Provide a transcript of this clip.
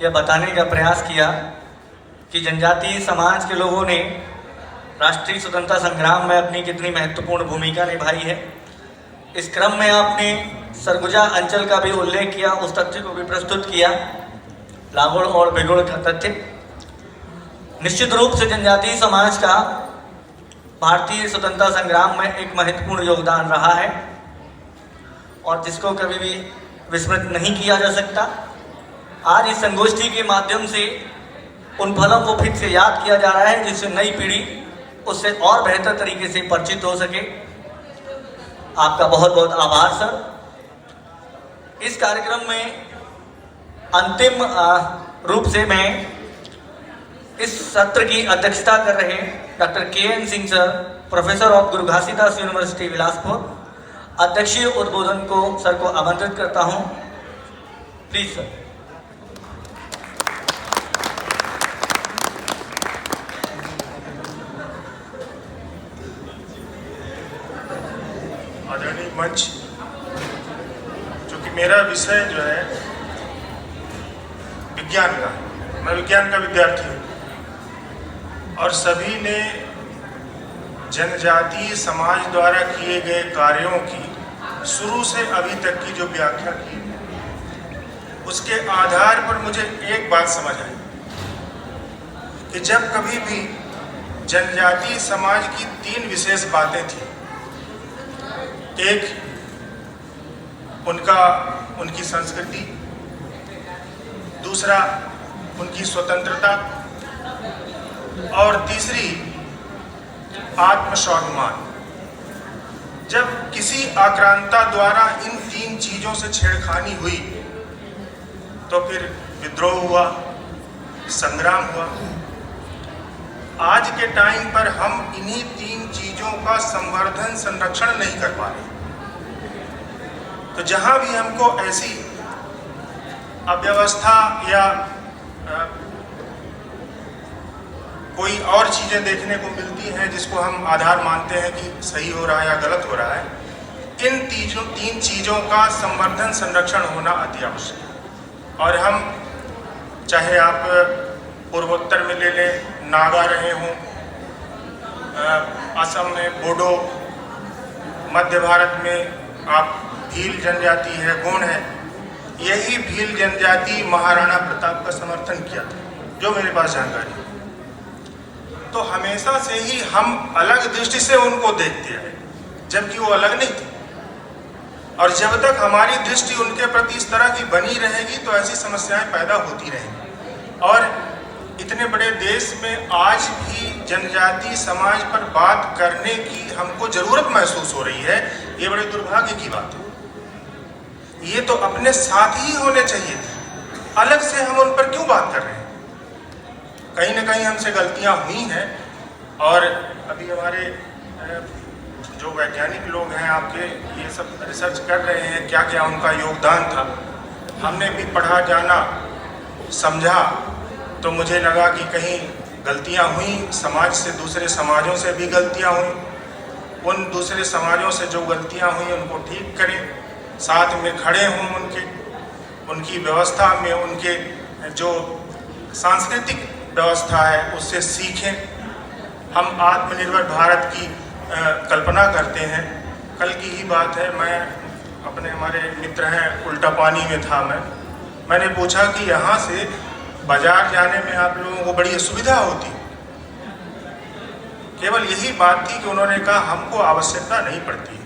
यह बताने का प्रयास किया कि जनजातीय समाज के लोगों ने राष्ट्रीय स्वतंत्रता संग्राम में अपनी कितनी महत्वपूर्ण भूमिका निभाई है। इस क्रम में आपने सरगुजा अंचल का भी उल्लेख किया, उस तथ्य को भी प्रस्तुत किया, लागुड़ और बिगुड़ का तथ्य। निश्चित रूप से जनजातीय समाज का भारतीय स्वतंत्रता संग्राम में एक महत्वपूर्ण योगदान रहा है और जिसको कभी भी विस्मृत नहीं किया जा सकता। आज इस संगोष्ठी के माध्यम से उन फलों को फिर से याद किया जा रहा है जिससे नई पीढ़ी उससे और बेहतर तरीके से परिचित हो सके। आपका बहुत बहुत आभार सर। इस कार्यक्रम में अंतिम रूप से मैं इस सत्र की अध्यक्षता कर रहे doctor K. N.. Singh sir, professor of Guru Ghasidas university Bilaspur, अध्यक्षीय उद्बोधन को सर को आमंत्रित करता हूं। Please sir. आदरणीय मंच, जो कि मेरा विषय जो है विज्ञान का, मैं विज्ञान का विद्यार्थी हूँ और सभी ने जनजातीय समाज द्वारा किए गए कार्यों की शुरू से अभी तक की जो व्याख्या की, उसके आधार पर मुझे एक बात समझ आई कि जब कभी भी जनजातीय समाज की 3 विशेष बातें थी। एक, उनकी संस्कृति, दूसरा उनकी स्वतंत्रता और तीसरी आत्मस्वाभिमान। जब किसी आक्रांता द्वारा इन 3 चीजों से छेड़खानी हुई तो फिर विद्रोह हुआ, संग्राम हुआ। आज के टाइम पर हम इन्हीं 3 चीजों का संवर्धन, संरक्षण नहीं कर पा रहे। तो जहां भी हमको ऐसी अव्यवस्था या कोई और चीजें देखने को मिलती हैं जिसको हम आधार मानते हैं कि सही हो रहा है या गलत हो रहा है, इन 3 चीजों का संवर्धन, संरक्षण होना अति आवश्यक है। और हम चाहे आप पूर्वोत्तर में ले लें, नागा रहे हों, असम में बोडो, मध्य भारत में आप भील जनजाति है, गोंड है। यही भील जनजाति महाराणा प्रताप का समर्थन किया था, जो मेरे पास जानकारी है। तो हमेशा से ही हम अलग दृष्टि से उनको देखते आए, जबकि वो अलग नहीं थे। और जब तक हमारी दृष्टि उनके प्रति इस तरह की बनी रहेगी तो ऐसी समस्याएं पैदा होती रहेंगी। और इतने बड़े देश में आज भी जनजातीय समाज पर बात करने की हमको जरूरत महसूस हो रही है, ये बड़े दुर्भाग्य की बात है। ये तो अपने साथ ही होने चाहिए थे, अलग से हम उन पर क्यों बात कर रहे हैं? कहीं ना कहीं हमसे गलतियां हुई हैं। और अभी हमारे जो वैज्ञानिक लोग हैं आपके, ये सब रिसर्च कर रहे हैं क्या क्या उनका योगदान था। हमने भी पढ़ा, जाना, समझा, तो मुझे लगा कि कहीं गलतियां हुई, समाज से, दूसरे समाजों से भी गलतियां हुई। उन दूसरे समाजों से जो गलतियां हुई उनको ठीक करें, साथ में खड़े हों, उनकी व्यवस्था में, उनके जो सांस्कृतिक व्यवस्था है उससे सीखें। हम आत्मनिर्भर भारत की कल्पना करते हैं। कल की ही बात है, मैं हमारे मित्र हैं उल्टा पानी में था, मैंने पूछा कि यहाँ से बाजार जाने में आप लोगों को बड़ी असुविधा होती। केवल यही बात थी कि उन्होंने कहा हमको आवश्यकता नहीं पड़ती।